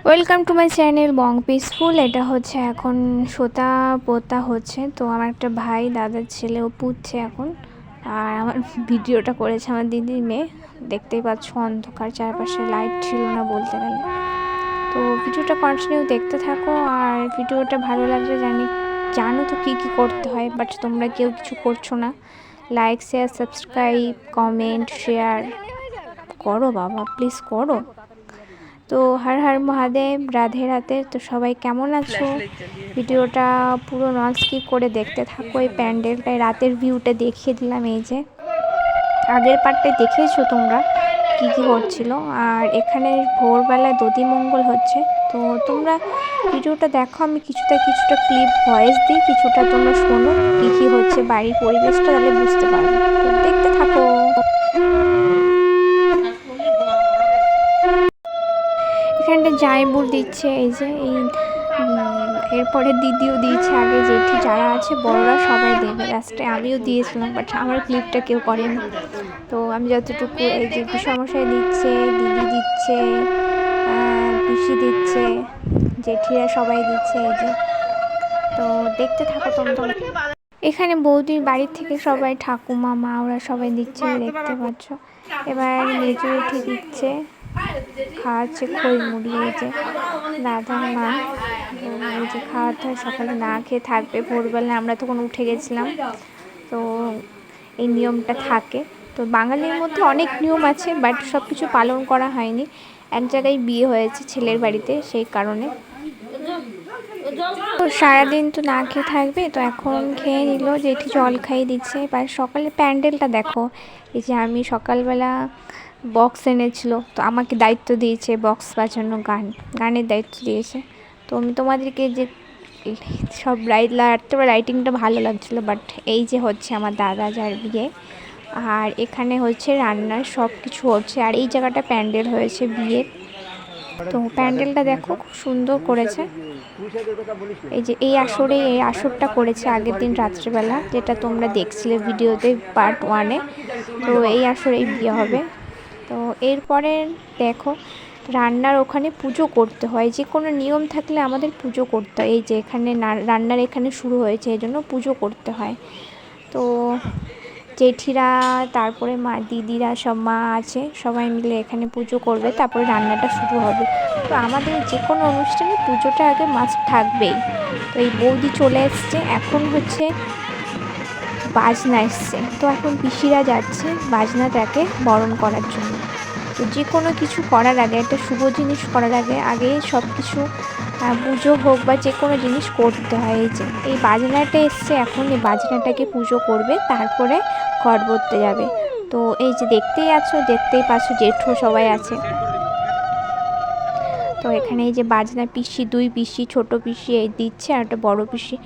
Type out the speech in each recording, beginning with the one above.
Welcome to my channel Bong peaceful. এটা হচ্ছে এখন সোতা পোতা হচ্ছে, তো আমার একটা ভাই দাদার ছেলে ও পুচ্ছে এখন। আর আমার ভিডিওটা করেছে আমার দিদির মেয়ে, দেখতেই পাচ্ছ অন্ধকার, চারপাশে লাইট ছিল না বলতে গেলে। তো ভিডিওটা কন্টিনিউ দেখতে থাকো, আর ভিডিওটা ভালো লাগলে জানো তো কী কী করতে হয়, বাট তোমরা কেউ কিছু করছো না। Like share subscribe comment share করো বাবা, প্লিজ করো। তো হর হর মহাদেব, রাধে রাধে। তো সবাই কেমন আছো? ভিডিওটা পুরো নন স্কিপ করে দেখতে থাকো। এই প্যান্ডেলটায় রাতের ভিউটা দেখিয়ে দিলাম। এই যে আগের পার্টটায় দেখেছো তোমরা কি কি হচ্ছিল, আর এখানে ভোরবেলায় দধিমঙ্গল হচ্ছে। তো তোমরা ভিডিওটা দেখো, আমি কিছুটা ক্লিপ ভয়েস দিই, কিছুটা তোমরা শোনো কি কি হচ্ছে বাড়ির পরিবেশটা, তাহলে বুঝতে পারবে। তো দেখতে থাকো। এখানটা জায়বুর দিচ্ছে, এই যে এরপরে দিদিও দিয়েছে, আগে জেঠি যারা আছে বড়রা সবাই দেবে, লাস্টে আমিও দিয়েছিলাম, বাট আমার ক্লিপটা কেউ করেনি। তো আমি যতটুকু, এই যে পিসমশাই দিচ্ছে, দিদি দিচ্ছে, পিসি দিচ্ছে, জেঠিরা সবাই দিচ্ছে। এই যে তো দেখতে থাকো তোমরা। এখানে বৌদির বাড়ির থেকে সবাই, ঠাকুমা মা ওরা সবাই দিচ্ছে, দেখতে পাচ্ছ। এবার মেজো জেঠি দিচ্ছে, খাওয়াচ্ছে খই মুড়ি। এই যে দাদার মা, এই যে খাওয়াতে হয়, সকালে না খেয়ে থাকবে। ভোরবেলা আমরা তখন উঠে গেছিলাম, তো এই নিয়মটা থাকে। তো বাঙালির মধ্যে অনেক নিয়ম আছে, বাট সব কিছু পালন করা হয়নি। এক জায়গায় বিয়ে হয়েছে ছেলের বাড়িতে, সেই কারণে। তো সারাদিন তো না খেয়ে থাকবে, তো এখন খেয়ে নিল, জেঠি জল খাইয়ে দিচ্ছে। এবার সকালে প্যান্ডেলটা দেখো। এই যে আমি সকালবেলা বক্স এনেছিল, তো আমাকে দায়িত্ব দিয়েছে বক্স বাজানো, গানের দায়িত্ব দিয়েছে। তো আমি তোমাদেরকে যে সব লাইটিংটা ভালো লাগছিলো। বাট এই যে হচ্ছে আমার দাদা যার বিয়ে, আর এখানে হচ্ছে রান্নার সব কিছু হচ্ছে, আর এই জায়গাটা প্যান্ডেল হয়েছে বিয়ের। তো প্যান্ডেলটা দেখো খুব সুন্দর করেছে। এই যে এই আসরটা করেছে আগের দিন রাত্রেবেলা, যেটা তোমরা দেখছিলে ভিডিওতে পার্ট 1-এ। তো এই আসরেই বিয়ে হবে। তো এরপরে দেখো রান্নার ওখানে পুজো করতে হয়, যে কোনো নিয়ম থাকলে আমাদের পুজো করতে হয়। এই যে এখানে রান্নার এখানে শুরু হয়েছে, এই জন্য পুজো করতে হয়। তো জেঠিরা, তারপরে মা দিদিরা, সব মা আছে, সবাই মিলে এখানে পুজো করবে, তারপরে রান্নাটা শুরু হবে। তো আমাদের যে কোনো অনুষ্ঠানে পুজোটা আগে মাস্ট থাকবেই। তো এই বৌদি চলে এসছে, এখন হচ্ছে বাজনা এসছে, তো এখন পিসিরা যাচ্ছে বাজনাটাকে বরণ করার জন্য। তো যে কোনো কিছু করার আগে, একটা শুভ জিনিস করার আগে সব কিছু পুজো হোক বা যে কোনো জিনিস করতে হয়। এই যে এই বাজনাটা এসছে, এখন এই বাজনাটাকে পুজো করবে, তারপরে ঘট ভরতে যাবে। তো এই যে দেখতেই পাচ্ছ জেঠু সবাই আছে। তো এখানে এই যে বাজনা, পিসি, দুই পিসি, ছোট পিসি এই দিচ্ছে, আর একটা বড় পিসি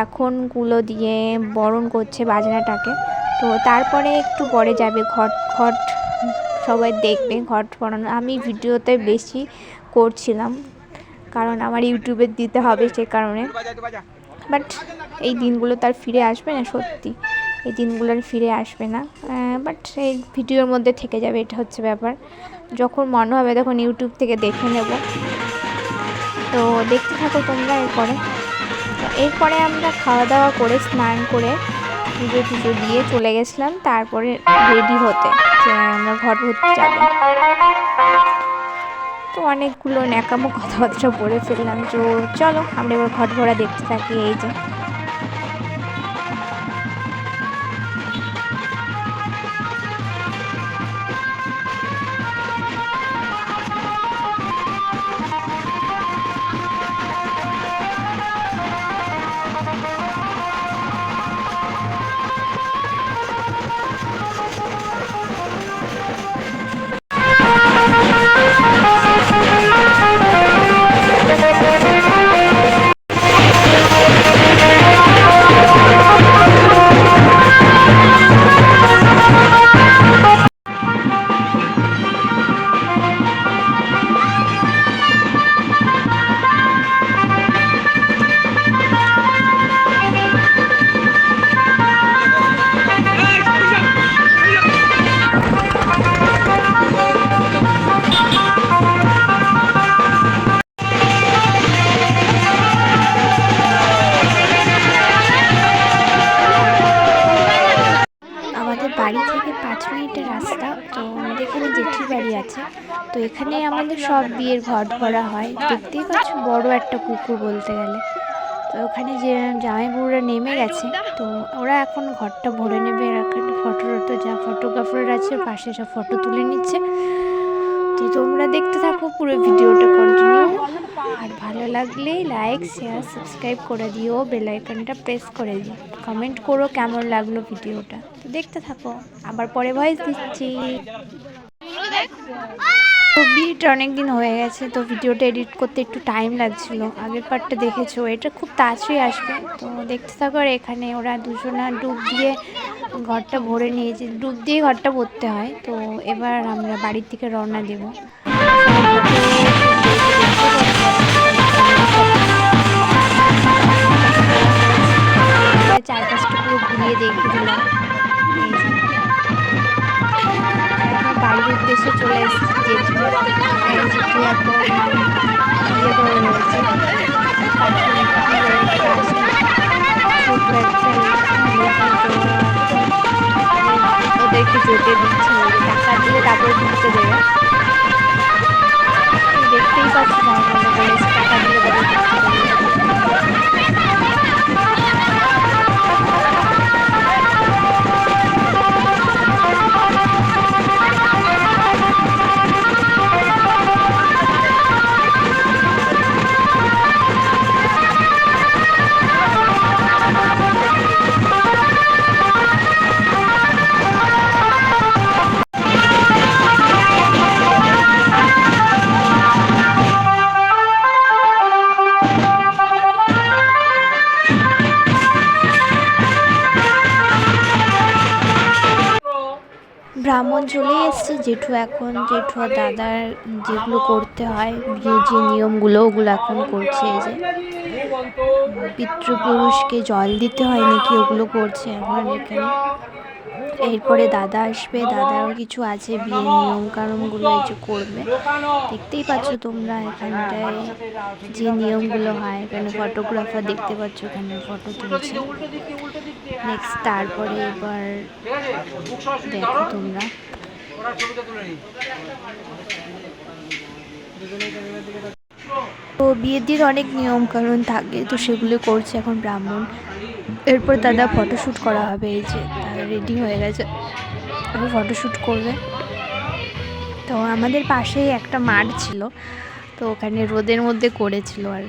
এখন কুলো দিয়ে বরণ করছে বাজনাটাকে। তো তারপরে একটু পরে যাবে ঘট সবাই দেখবে ঘট পড়ানো। আমি ভিডিওতে বেশি করছিলাম, কারণ আমার ইউটিউবে দিতে হবে, সে কারণে। বাট এই দিনগুলো তার ফিরে আসবে না, সত্যি এই দিনগুলো আর ফিরে আসবে না। বাট এই ভিডিওর মধ্যে থেকে যাবে, এটা হচ্ছে ব্যাপার। যখন মনে হবে তখন ইউটিউব থেকে দেখে নেব। তো দেখতে থাকো তোমরা। এরপরে আমরা খাওয়া দাওয়া করে, স্নান করে, পুজো দিয়ে চলে গেছিলাম, তারপরে রেডি হতে যে আমরা ঘট ভরতে যাবো। তো অনেকগুলো ন্যাকামো কথাবার্তা বলে ফেললাম। তো চলো আমরা এবার ঘট ভরা দেখতে থাকি। এই যে মিনিটের রাস্তা। তো আমাদের এখানে জেঠির বাড়ি আছে, তো এখানে আমাদের সব বিয়ের ঘট ভরা হয়। দেখতেই পাচ্ছ বড় একটা পুকুর বলতে গেলে। তো ওখানে যে জামাইবাবুরা নেমে গেছে, তো ওরা এখন ঘরটা ভরে নেবে। এখানে ফটো যা ফটোগ্রাফার আছে পাশে সব ফটো তুলে নিচ্ছে। তো তোমরা দেখতে থাকো পুরো ভিডিওটা কন্টিনিউ। আর ভালো লাগলে লাইক শেয়ার সাবস্ক্রাইব করে দিও, বেল আইকনটা প্রেস করে দিও, কমেন্ট করো কেমন লাগলো ভিডিওটা। তো দেখতে থাকো, আবার পরে ভয়েস দিচ্ছি। তো বিয়েটা অনেক দিন হয়ে গেছে, তো ভিডিওটা এডিট করতে একটু টাইম লাগছিল। আগের পার্টটা দেখেছো, এটা খুব তাড়াতাড়ি আসবে। তো দেখতে থাকো। আর এখানে ওরা দুজনা ডুব দিয়ে ঘরটা ভরে নিয়েছে, ডুব দিয়ে ঘরটা ভরতে হয়। তো এবার আমরা বাড়ির থেকে রওনা দেবো। চারপাশটা পুরো ঘুরিয়ে দেখিয়ে দিলাম। এখন বাড়ির উদ্দেশ্যে চলে এসেছি। জেঠি এখন ইয়ে করে রয়েছে, ওদেরকে যেতে দিচ্ছে, টাকা দিলে তারপরে ঢুকতে দেবে। দেখতেই পাচ্ছি নর্মালি বলেছে টাকা দিলে তবে ঢুকতে দেবে। ব্রাহ্মণ চলে এসছে। জেঠু আর দাদার যেগুলো করতে হয় বিয়ের যে নিয়মগুলো ওগুলো এখন করছে। এই যে পিতৃপুরুষকে জল দিতে হয় নাকি ওগুলো করছে এখন এখানে। এরপরে দাদা আসবে, দাদারও কিছু আছে বিয়ের নিয়ম কানুনগুলো এই যে করবে। দেখতেই পাচ্ছ তোমরা এখানটায় যে নিয়মগুলো হয়। এখানে ফটোগ্রাফার দেখতে পাচ্ছ, এখানে ফটো তুলছে। নেক্সট তারপরে এবার দেখো তোমরা। তো বিয়ের দিন অনেক নিয়ম কানুন থাকে, তো সেগুলো করছে এখন ব্রাহ্মণ। এরপর দাদা ফটোশ্যুট করা হবে। এই যে দাদা রেডি হয়ে গেছে, এবার ফটোশ্যুট করবে। তো আমাদের পাশেই একটা মাঠ ছিল, তো ওখানে রোদের মধ্যে করেছিল। আর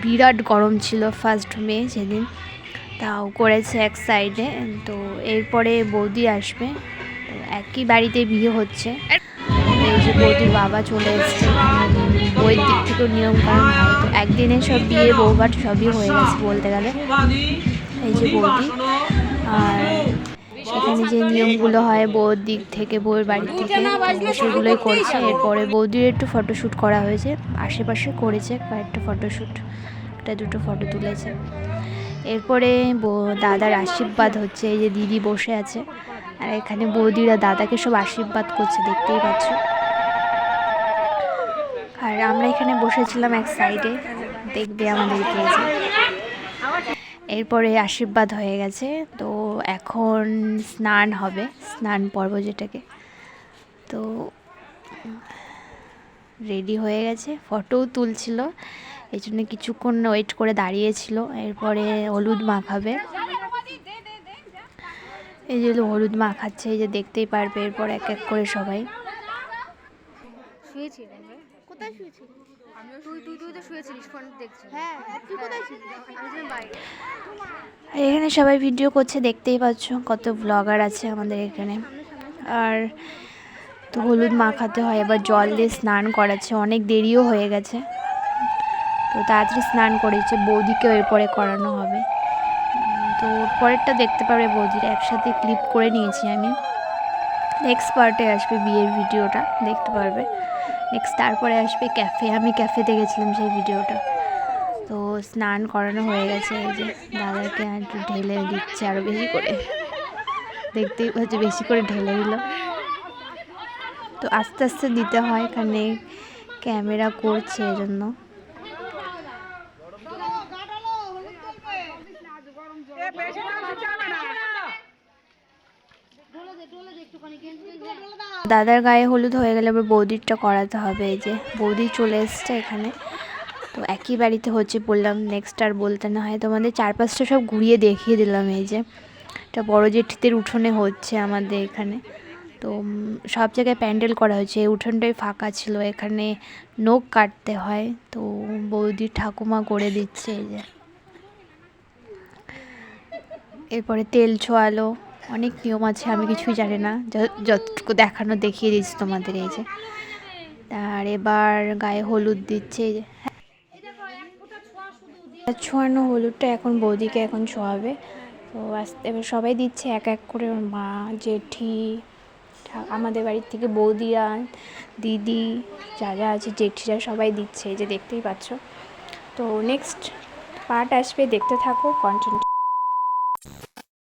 বিরাট গরম ছিল ফার্স্ট মে সেদিন, তাও করেছে এক সাইডে। তো এরপরে বৌদি আসবে, তো একই বাড়িতে বিয়ে হচ্ছে। এই যে বৌদির বাবা চলে এসছে। বইয়ের দিক থেকেও নিয়মকানুন হয়, তো একদিনে সব বিয়ে বৌভাত সবই হয়ে গেছে বলতে গেলে। এই যে বৌদি, আর সেখানে যে নিয়মগুলো হয় বউর দিক থেকে, বউয়ের বাড়ি থেকে, সেগুলোই করছে। এরপরে বৌদির একটু ফটোশ্যুট করা হয়েছে, আশেপাশে করেছে কয়েকটা ফটোশ্যুট, একটা দুটো ফটো তুলেছে। এরপরে দাদার আশীর্বাদ হচ্ছে। এই যে দিদি বসে আছে, আর এখানে বৌদিরা দাদাকে সব আশীর্বাদ করছে, দেখতেই পাচ্ছ। আর আমরা এখানে বসেছিলাম এক সাইডে, দেখবে আমাদেরকে। এরপরে আশীর্বাদ হয়ে গেছে, তো এখন স্নান হবে, স্নান পর্ব যেটাকে। তো রেডি হয়ে গেছে, ফটোও তুলছিল, এই জন্য কিছুক্ষণ ওয়েট করে দাঁড়িয়েছিল। এরপরে হলুদ মাখাবে, এই যে হলুদ মাখাচ্ছে, এই যে দেখতেই পারবে। এরপর এক এক করে সবাই এখানে সবাই ভিডিও করছে, দেখতেই পাচ্ছ কত ব্লগার আছে আমাদের এখানে। আর তো হলুদ মাখাতে হয়, এবার জল দিয়ে স্নান করাচ্ছে, অনেক দেরিও হয়ে গেছে, তো তাড়াতাড়ি স্নান করেছে। বৌদিকেও এরপরে করানো হবে, তো পরেরটা দেখতে পারবে বৌদির একসাথে ক্লিপ করে নিয়েছি আমি। নেক্সট পার্টে আসবে বিয়ের ভিডিওটা, দেখতে পারবে। নেক্সট তারপরে আসবে ক্যাফে, আমি ক্যাফেতে গেছিলাম সেই ভিডিওটা। তো স্নান করানো হয়ে গেছে, এই যে দাদাকে একটু ঢেলে দিচ্ছে আরও বেশি করে, দেখতেই পাচ্ছি বেশি করে ঢেলে দিল। তো আস্তে আস্তে দিতে হয়, এখানে ক্যামেরা করছে এজন্য। দাদার গায়ে হলুদ হয়ে গেলে আবার বৌদিরটা করাতে হবে। এই যে বৌদি চলে এসছে এখানে, তো একই বাড়িতে হচ্ছে বললাম, নেক্সট আর বলতে না হয়, তোমাদের চারপাশটা সব ঘুরিয়ে দেখিয়ে দিলাম। এই যে এটা বড় জেঠিদের উঠোনে হচ্ছে আমাদের এখানে, তো সব জায়গায় প্যান্ডেল করা হয়েছে। এই উঠোনটাই ফাঁকা ছিল, এখানে নখ কাটতে হয়, তো বৌদির ঠাকুমা করে দিচ্ছে। এই যে এরপরে তেল ছোয়ালো, অনেক নিয়ম আছে, আমি কিছুই জানি না, যতটুকু দেখানো দেখিয়ে দিচ্ছি তোমাদের। এই যে আর এবার গায়ে হলুদ দিচ্ছে। এই যে ছোঁয়ানো হলুদটা এখন বৌদিকে এখন ছোঁয়াবে, তো আস্তে এবার সবাই দিচ্ছে এক এক করে, ওর মা, জেঠি, আমাদের বাড়ির থেকে বৌদিরা, দিদি যা যা আছে, জেঠিরা সবাই দিচ্ছে। এই যে দেখতেই পাচ্ছ। তো নেক্সট পার্ট আসবে, দেখতে থাকো, কন্টিনিউ।